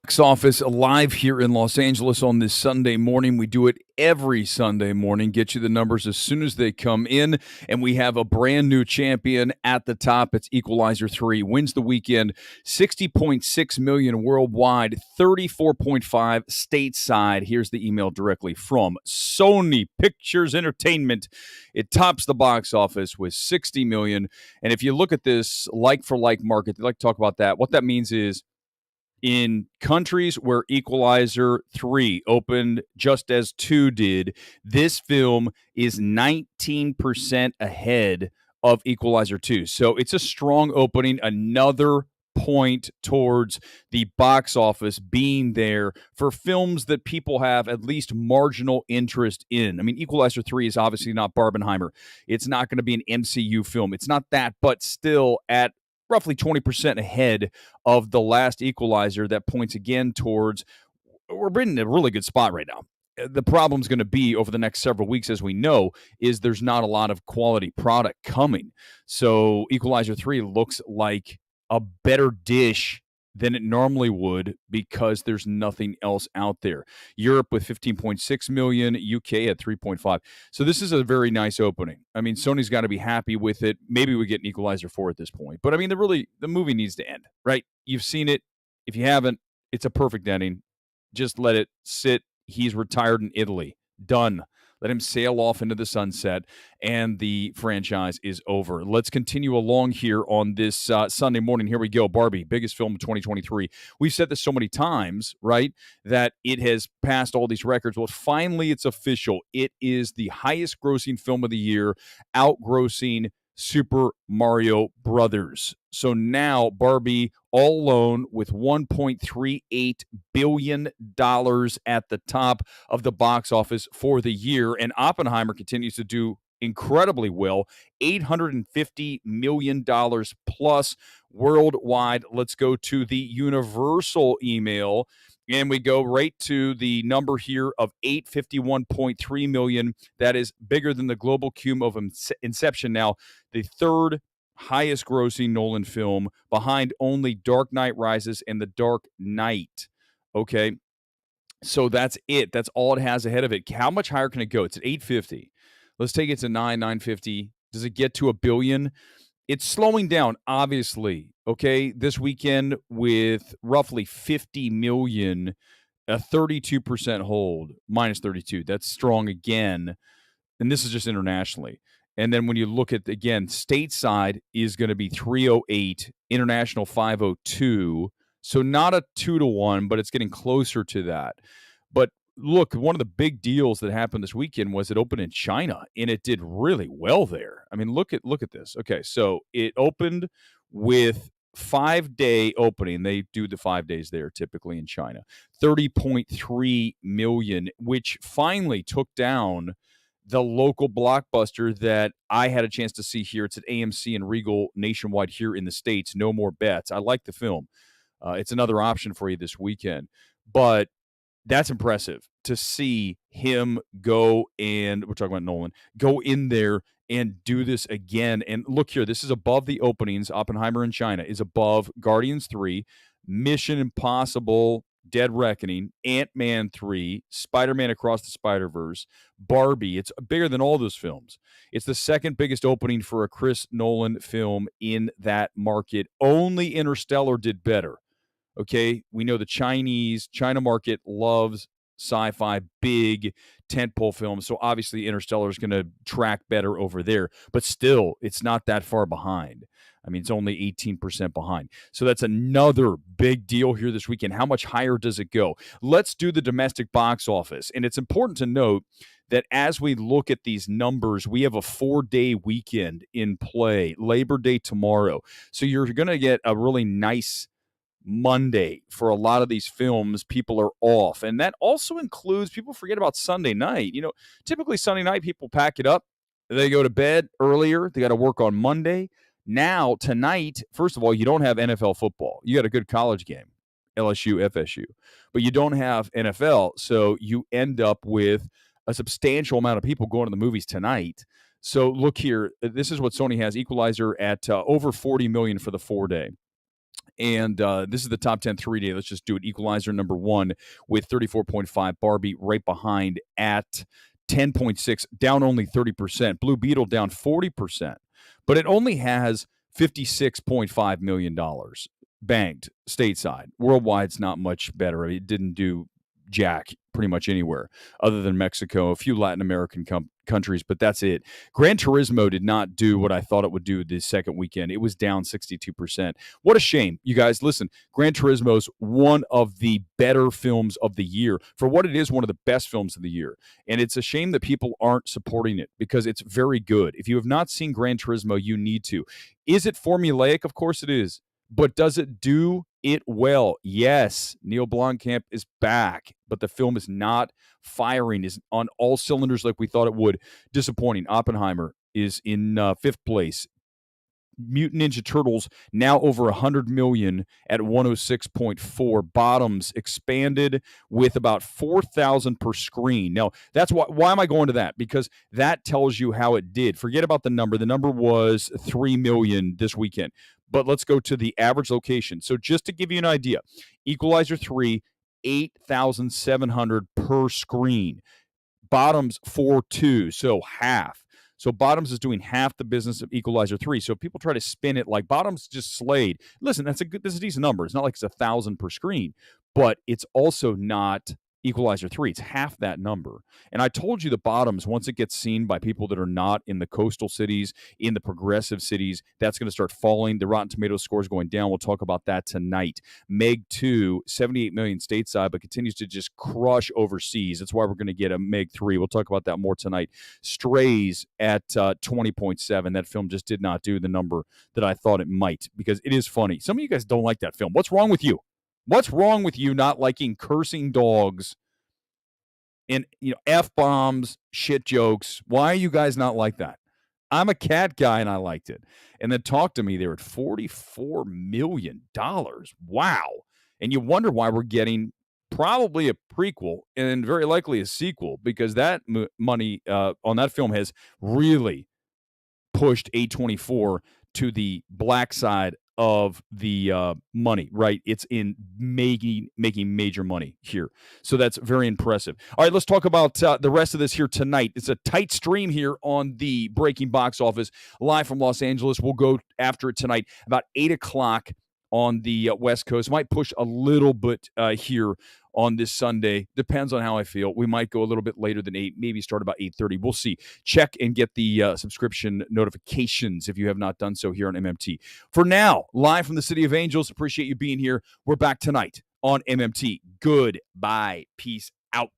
Box office live here in Los Angeles on this Sunday morning. We do it every Sunday morning, get you the numbers as soon as they come in, and we have a brand new champion at the top. It's Equalizer 3, wins the weekend, 60.6 million worldwide, 34.5 stateside. Here's the email directly from Sony Pictures Entertainment. It tops the box office with 60 million, and if you look at this like-for-like market, they like to talk about that. What that means is in countries where Equalizer 3 opened just as 2 did, this film is 19% ahead of Equalizer 2. So it's a strong opening, another point towards the box office being there for films that people have at least marginal interest in. I mean, Equalizer 3 is obviously not Barbenheimer. It's not going to be an MCU film. It's not that, but still at roughly 20% ahead of the last Equalizer. That points again towards we're in a really good spot right now. The problem's going to be over the next several weeks, as we know, is there's not a lot of quality product coming. So Equalizer 3 looks like a better dish than it normally would because there's nothing else out there. Europe with 15.6 million, UK at 3.5. So this is a very nice opening. I mean, Sony's got to be happy with it. Maybe we get an Equalizer 4 at this point. But I mean, the movie needs to end, right? You've seen it. If you haven't, it's a perfect ending. Just let it sit. He's retired in Italy. Done. Let him sail off into the sunset, and the franchise is over. Let's continue along here on this Sunday morning. Here we go. Barbie, biggest film of 2023. We've said this so many times, right, that it has passed all these records. Well, finally, it's official. It is the highest grossing film of the year, outgrossing Super Mario Brothers. So now Barbie all alone with $1.38 billion at the top of the box office for the year. And Oppenheimer continues to do incredibly well, $850 million plus worldwide. Let's go to the Universal email. And we go right to the number here of 851.3 million. That is bigger than the global cum of Inception. Now, the third highest grossing Nolan film behind only Dark Knight Rises and The Dark Knight. Okay. So that's it. That's all it has ahead of it. How much higher can it go? It's at 850. Let's take it to 950. Does it get to $1 billion? It's slowing down, obviously, okay? This weekend with roughly 50 million, a 32% hold, minus 32. That's strong again. And this is just internationally. And then when you look at, again, stateside is going to be 308, international 502. So not a 2-to-1, but it's getting closer to that. But look, one of the big deals that happened this weekend was it opened in China, and it did really well there. I mean, look at this. Okay, so it opened with 5-day opening. They do the 5 days there typically in China. 30.3 million, which finally took down the local blockbuster that I had a chance to see here. It's at AMC and Regal nationwide here in the States. No More Bets. I like the film. It's another option for you this weekend. But that's impressive to see him go, and we're talking about Nolan, go in there and do this again. And look here, this is above the openings. Oppenheimer in China is above Guardians 3, Mission Impossible, Dead Reckoning, Ant-Man 3, Spider-Man Across the Spider-Verse, Barbie. It's bigger than all those films. It's the second biggest opening for a Chris Nolan film in that market. Only Interstellar did better. Okay, we know the China market loves sci-fi, big tentpole films. So obviously Interstellar is going to track better over there. But still, it's not that far behind. I mean, it's only 18% behind. So that's another big deal here this weekend. How much higher does it go? Let's do the domestic box office. And it's important to note that as we look at these numbers, we have a 4-day weekend in play, Labor Day tomorrow. So you're going to get a really nice Monday for a lot of these films. People are off, and that also includes, people forget about Sunday night. You know, typically Sunday night people pack it up, they go to bed earlier, they got to work on Monday. Now tonight, first of all, you don't have NFL football. You got a good college game, LSU, FSU, but you don't have NFL, so you end up with a substantial amount of people going to the movies tonight. So look here, this is what Sony has: Equalizer at over 40 million for the 4-day. And this is the top 10 3-day. Let's just do it. Equalizer number 1 with 34.5. Barbie right behind at 10.6, down only 30%. Blue Beetle down 40%. But it only has $56.5 million banked stateside. Worldwide's not much better. It didn't do jack pretty much anywhere other than Mexico, a few Latin American countries, but that's it. Gran Turismo did not do what I thought it would do this second weekend. It was down 62%. What a shame. You guys, listen, Gran Turismo's one of the better films of the year. For what it is, one of the best films of the year. And it's a shame that people aren't supporting it because it's very good. If you have not seen Gran Turismo, you need to. Is it formulaic? Of course it is. But does it do it well? Yes. Neil Blomkamp is back, but the film is not firing, is on all cylinders like we thought it would. Disappointing. Oppenheimer is in fifth place. Mutant Ninja Turtles now over 100 million at 106.4. Bottoms expanded with about 4,000 per screen. Now, that's why am I going to that? Because that tells you how it did. Forget about the number. The number was 3 million this weekend. But let's go to the average location. So just to give you an idea, Equalizer 3, 8,700 per screen. Bottoms 4.2, so half. So Bottoms is doing half the business of Equalizer 3. So if people try to spin it like Bottoms just slayed, listen, this is a decent number. It's not like it's 1,000 per screen, but it's also not Equalizer 3. It's half that number. And I told you the Bottoms, once it gets seen by people that are not in the coastal cities, in the progressive cities, that's going to start falling. The Rotten Tomatoes score is going down. We'll talk about that tonight. Meg 2, 78 million stateside, but continues to just crush overseas. That's why we're going to get a Meg 3. We'll talk about that more tonight. Strays at 20.7. That film just did not do the number that I thought it might, because it is funny. Some of you guys don't like that film. What's wrong with you? What's wrong with you not liking cursing dogs and, F-bombs, shit jokes? Why are you guys not like that? I'm a cat guy and I liked it. And then Talk to Me, they were at $44 million. Wow. And you wonder why we're getting probably a prequel and very likely a sequel, because that money on that film has really pushed A24 to the black side of the money, right? It's in making major money here. So that's very impressive. All right, let's talk about the rest of this here tonight. It's a tight stream here on the Breaking Box Office, live from Los Angeles. We'll go after it tonight about 8 o'clock on the West Coast. Might push a little bit here on this Sunday. Depends on how I feel. We might go a little bit later than 8, maybe start about 8:30. We'll see. Check and get the subscription notifications if you have not done so here on MMT. For now, live from the City of Angels, appreciate you being here. We're back tonight on MMT. Goodbye. Peace out.